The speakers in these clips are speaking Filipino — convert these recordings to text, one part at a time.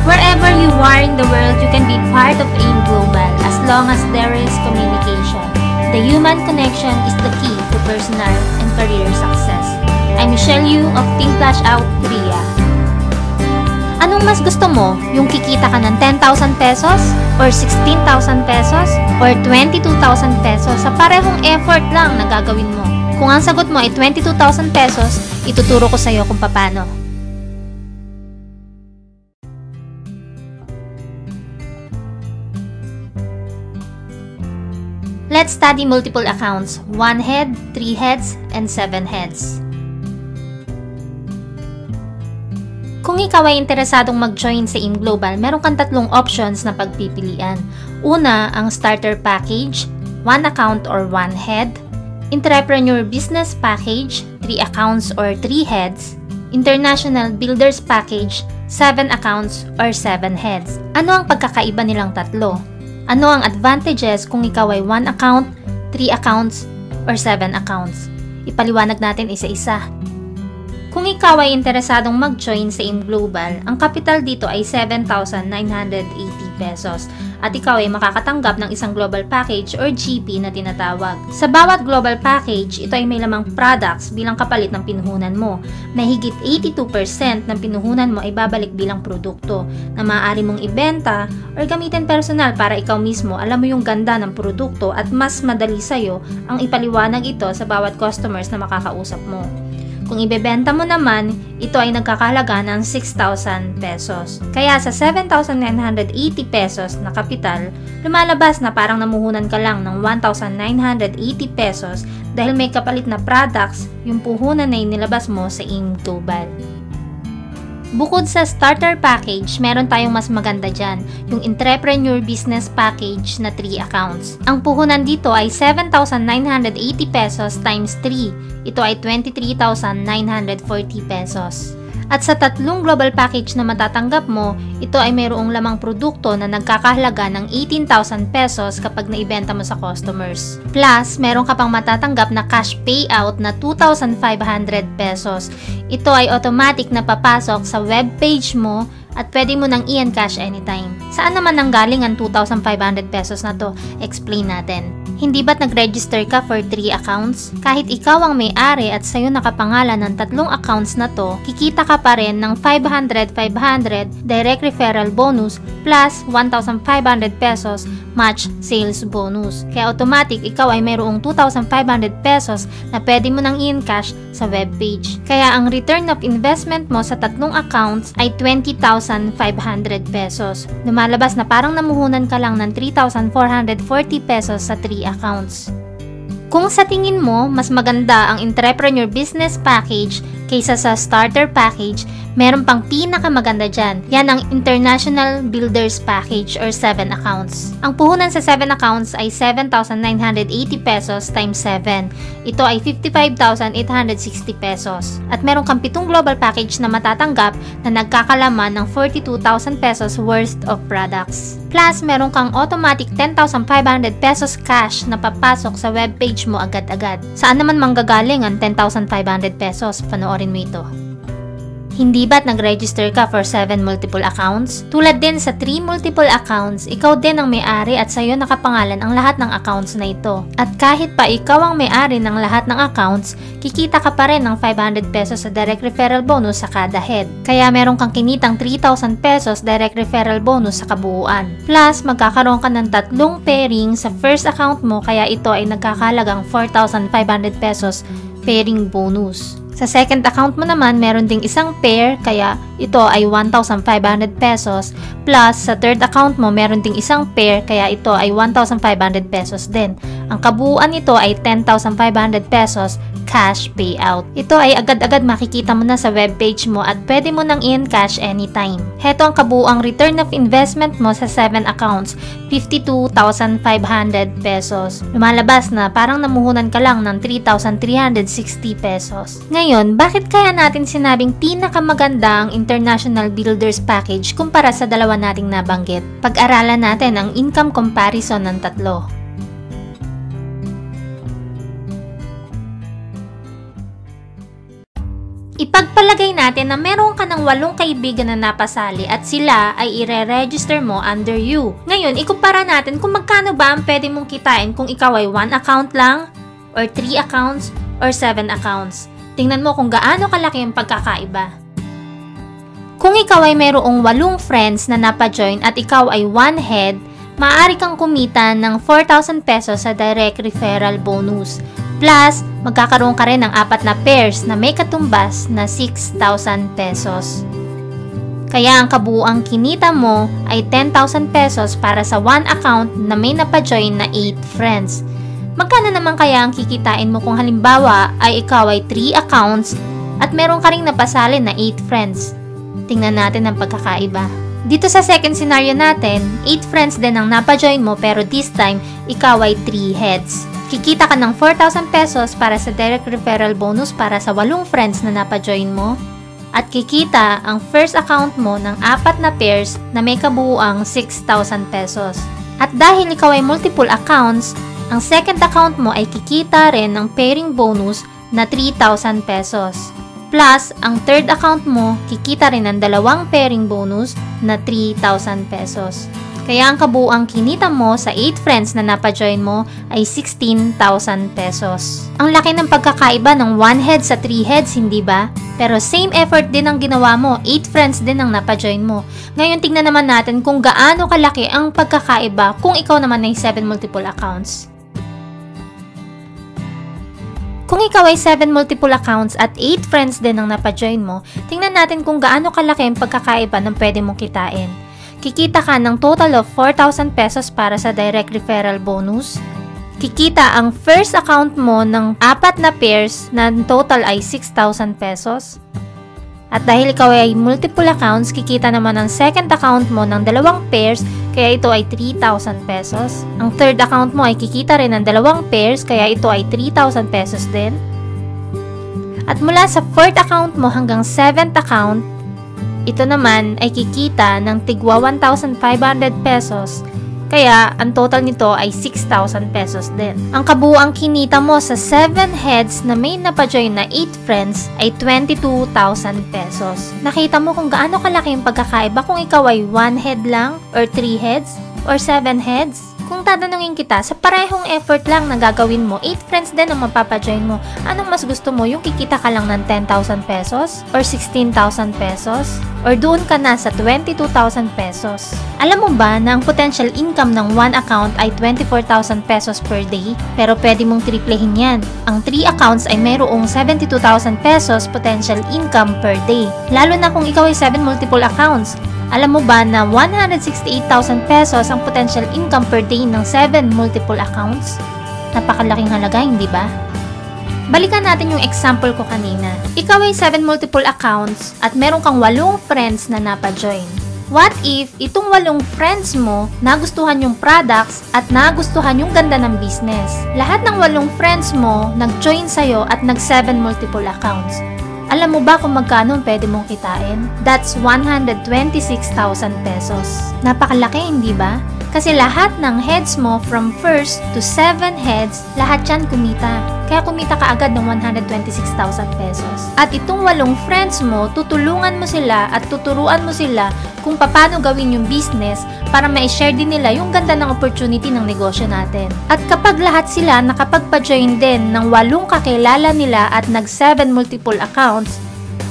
Wherever you are in the world, you can be part of AIM Global as long as there is communication. The human connection is the key to personal and career success. I'm Michelle Yu of Team Flash Out Korea. Anong mas gusto mo? Yung kikita ka ng 10,000 pesos? Or 16,000 pesos? Or 22,000 pesos sa parehong effort lang na gagawin mo? Kung ang sagot mo ay 22,000 pesos, ituturo ko sa'yo kung paano. Let's study multiple accounts, 1 head, 3 heads, and 7 heads. Kung ikaw ay interesadong mag-join sa AIM Global, meron kang tatlong options na pagpipilian. Una, ang Starter Package, 1 account or 1 head. Entrepreneur Business Package, 3 accounts or 3 heads. International Builders Package, 7 accounts or 7 heads. Ano ang pagkakaiba nilang tatlo? Ano ang advantages kung ikaw ay 1 account, 3 accounts, or 7 accounts? Ipaliwanag natin isa-isa. Kung ikaw ay interesadong mag-join sa AIM Global, ang capital dito ay 7,980 pesos at ikaw ay makakatanggap ng isang global package or GP na tinatawag. Sa bawat global package, ito ay may lamang products bilang kapalit ng pinuhunan mo. Mahigit 82% ng pinuhunan mo ay babalik bilang produkto na maaari mong ibenta or gamitin personal para ikaw mismo alam mo yung ganda ng produkto at mas madali sa'yo ang ipaliwanag ito sa bawat customers na makakausap mo. Kung ibebenta mo naman, ito ay nagkakahalaga ng 6,000 pesos. Kaya sa 7,980 pesos na kapital, lumalabas na parang namuhunan ka lang ng 1,980 pesos dahil may kapalit na products yung puhunan na inilabas mo sa AIM Global. Bukod sa starter package, meron tayong mas maganda dyan, yung Entrepreneur Business Package na 3 accounts. Ang puhunan dito ay 7,980 pesos times 3. Ito ay 23,940 pesos. At sa tatlong global package na matatanggap mo, ito ay mayroong lamang produkto na nagkakahalaga ng 18,000 pesos kapag naibenta mo sa customers. Plus, meron ka pang matatanggap na cash payout na 2,500 pesos. Ito ay automatic na papasok sa web page mo at pwede mo nang i-encash anytime. Saan naman nanggaling ang 2,500 pesos na to? Explain natin. Hindi ba't nag-register ka for 3 accounts? Kahit ikaw ang may-ari at sa'yo nakapangalan ng tatlong accounts na to, kikita ka pa rin ng 500 direct referral bonus plus 1,500 pesos match sales bonus. Kaya automatic ikaw ay mayroong 2,500 pesos na pwede mo nang i-encash sa webpage. Kaya ang return of investment mo sa tatlong accounts ay 20,500 pesos. Lumalabas na parang namuhunan ka lang ng 3,440 pesos sa 3 accounts. Kung sa tingin mo, mas maganda ang Entrepreneur Business Package kaysa sa Starter Package, meron pang pinakamaganda dyan. Yan ang International Builders Package or 7 accounts. Ang puhunan sa 7 accounts ay 7,980 pesos times 7. Ito ay 55,860 pesos. At meron kang 7 global package na matatanggap na nagkakalaman ng 42,000 pesos worth of products. Plus, meron kang automatic 10,500 pesos cash na papasok sa webpage mo agad-agad. Saan naman manggagaling ang 10,500 pesos? Panoorin mo ito. Hindi ba't nag-register ka for 7 multiple accounts? Tulad din sa 3 multiple accounts, ikaw din ang may-ari at sa'yo nakapangalan ang lahat ng accounts na ito. At kahit pa ikaw ang may-ari ng lahat ng accounts, kikita ka pa rin ng 500 pesos sa direct referral bonus sa kada head. Kaya meron kang kinitang 3,000 pesos direct referral bonus sa kabuuan. Plus, magkakaroon ka ng 3 pairing sa first account mo kaya ito ay nagkakalagang 4,500 pesos pairing bonus. Sa second account mo naman, meron ding isang pair, kaya ito ay 1,500 pesos. Plus, sa third account mo, meron ding isang pair, kaya ito ay 1,500 pesos din. Ang kabuuan nito ay 10,500 pesos cash payout. Ito ay agad-agad makikita mo na sa webpage mo at pwede mo nang i-encash anytime. Heto ang kabuuang return of investment mo sa 7 accounts, 52,500 pesos. Lumalabas na parang namuhunan ka lang ng 3,360 pesos. Ngayon, bakit kaya natin sinabing pinakamaganda ang International Builders Package kumpara sa dalawa nating nabanggit? Pag-aralan natin ang income comparison ng tatlo. Ipagpalagay natin na meron ka ng 8 kaibigan na napasali at sila ay ire-register mo under you. Ngayon, ikumpara natin kung magkano ba ang pwede mong kitain kung ikaw ay 1 account lang, or 3 accounts, or 7 accounts. Tingnan mo kung gaano kalaki ang pagkakaiba. Kung ikaw ay mayroong 8 friends na napajoin at ikaw ay 1 head, maaari kang kumita ng 4,000 pesos sa direct referral bonus. Plus, magkakaroon ka rin ng 4 na pairs na may katumbas na 6,000 pesos. Kaya ang kabuuang kinita mo ay 10,000 pesos para sa 1 account na may napajoin na 8 friends. Magkano naman kaya ang kikitain mo kung halimbawa ay ikaw ay 3 accounts at meron ka ring napasali na 8 friends? Tingnan natin ang pagkakaiba. Dito sa second scenario natin, 8 friends din ang napajoin mo pero this time, ikaw ay 3 heads. Kikita ka ng 4,000 pesos para sa direct referral bonus para sa 8 friends na napajoin mo. At kikita ang first account mo ng 4 na pairs na may kabuuang 6,000 pesos. At dahil ikaw ay multiple accounts, ang second account mo ay kikita rin ng pairing bonus na 3,000 pesos. Plus, ang third account mo, kikita rin ng 2 pairing bonus na 3,000 pesos. Kaya ang kabuuang kinita mo sa 8 friends na napajoin mo ay 16,000 pesos. Ang laki ng pagkakaiba ng 1 head sa 3 heads, hindi ba? Pero same effort din ang ginawa mo, 8 friends din ang napajoin mo. Ngayon tignan naman natin kung gaano kalaki ang pagkakaiba kung ikaw naman ay 7 multiple accounts. Kung ikaw ay 7 multiple accounts at 8 friends din ang napajoin mo, tingnan natin kung gaano kalaki ang pagkakaiba ng pwede mong kitain. Kikita ka ng total of 4,000 pesos para sa direct referral bonus. Kikita ang first account mo ng 4 na pairs na total ay 6,000 pesos. At dahil ikaw ay multiple accounts, kikita naman ang second account mo ng 2 pairs, kaya ito ay 3,000 pesos. Ang third account mo ay kikita rin ng 2 pairs, kaya ito ay 3,000 pesos din. At mula sa fourth account mo hanggang seventh account, ito naman ay kikita ng tigwa 1,500 pesos, kaya ang total nito ay 6,000 pesos din. Ang kabuuang kinita mo sa 7 heads na may napajoin na 8 friends ay 22,000 pesos. Nakita mo kung gaano kalaki yung pagkakaiba kung ikaw ay 1 head lang, or 3 heads, or 7 heads? Kung tatanungin kita, sa parehong effort lang na gagawin mo, 8 friends din ang mapapajoin mo, anong mas gusto mo? Yung kikita ka lang ng 10,000 pesos? Or 16,000 pesos? Or doon ka na sa 22,000 pesos? Alam mo ba na ang potential income ng 1 account ay 24,000 pesos per day? Pero pwede mong triplehin yan. Ang 3 accounts ay mayroong 72,000 pesos potential income per day. Lalo na kung ikaw ay 7 multiple accounts. Alam mo ba na 168,000 pesos ang potential income per day ng 7 multiple accounts? Napakalaking halaga, hindi ba? Balikan natin yung example ko kanina. Ikaw ay 7 multiple accounts at meron kang 8 friends na napajoin. What if itong 8 friends mo nagustuhan yung products at nagustuhan yung ganda ng business? Lahat ng 8 friends mo nag-join sa'yo at nag-7 multiple accounts. Alam mo ba kung magkano pwede mong kitain? That's 126,000 pesos. Napakalaki, hindi ba? Kasi lahat ng heads mo from 1st to 7 heads, lahat yan kumita. Kaya kumita ka agad ng 126,000 pesos. At itong 8 friends mo, tutulungan mo sila at tuturuan mo sila kung paano gawin yung business para ma-share din nila yung ganda ng opportunity ng negosyo natin. At kapag lahat sila nakapagpa-join din ng 8 kakilala nila at nag-7 multiple accounts,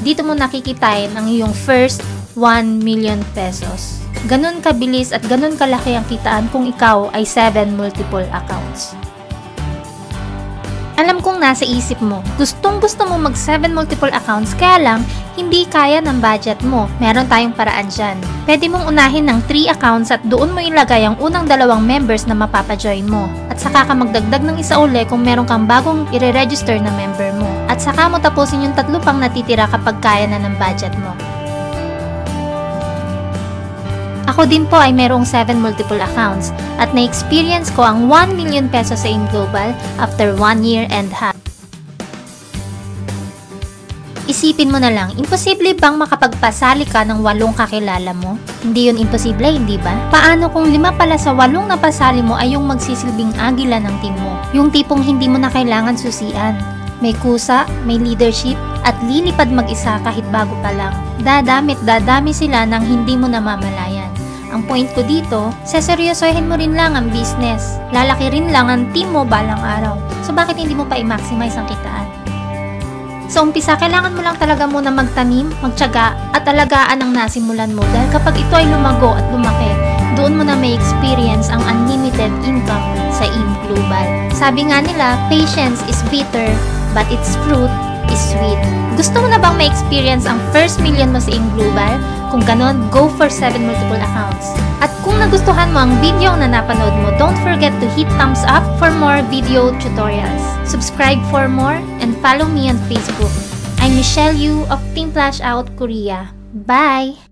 dito mo nakikitain ang iyong first 1 million pesos. Ganun kabilis at ganun kalaki ang kitaan kung ikaw ay 7 multiple accounts. Alam kong nasa isip mo, gustong-gusto mo mag 7 multiple accounts kaya lang hindi kaya ng budget mo. Meron tayong paraan dyan. Pwede mong unahin ng 3 accounts at doon mo ilagay ang unang 2 members na mapapajoin mo. At saka ka magdagdag ng isa uli kung meron kang bagong i-register na member mo. At saka mo tapusin yung 3 pang natitira kapag kaya na ng budget mo. Ako din po ay merong 7 multiple accounts at na-experience ko ang 1 million pesos sa AIM Global after 1 year and half. Isipin mo na lang, imposible bang makapagpasali ka ng 8 kakilala mo? Hindi yun imposible, hindi ba? Paano kung 5 pala sa 8 napasali mo ay yung magsisilbing agila ng team mo? Yung tipong hindi mo na kailangan susian. May kusa, may leadership, at lilipad mag-isa kahit bago pa lang. Dadami sila nang hindi mo namamalayan. Ang point ko dito, seseryosohin mo rin lang ang business. Lalaki rin lang ang team mo balang araw. So bakit hindi mo pa i-maximize ang kitaan? Sa umpisa, kailangan mo lang talaga muna magtanim, magtiyaga, at alagaan ang nasimulan mo dahil kapag ito ay lumago at lumaki, doon mo na may experience ang unlimited income sa AIM Global. Sabi nga nila, patience is bitter, but its fruit is sweet. Gusto mo na bang ma-experience ang first million mo sa AIM Global? Kung ganon, go for 7 multiple accounts. At kung nagustuhan mo ang video na napanood mo, don't forget to hit thumbs up for more video tutorials. Subscribe for more and follow me on Facebook. I'm Michelle Yu of Team Flash Out Korea. Bye!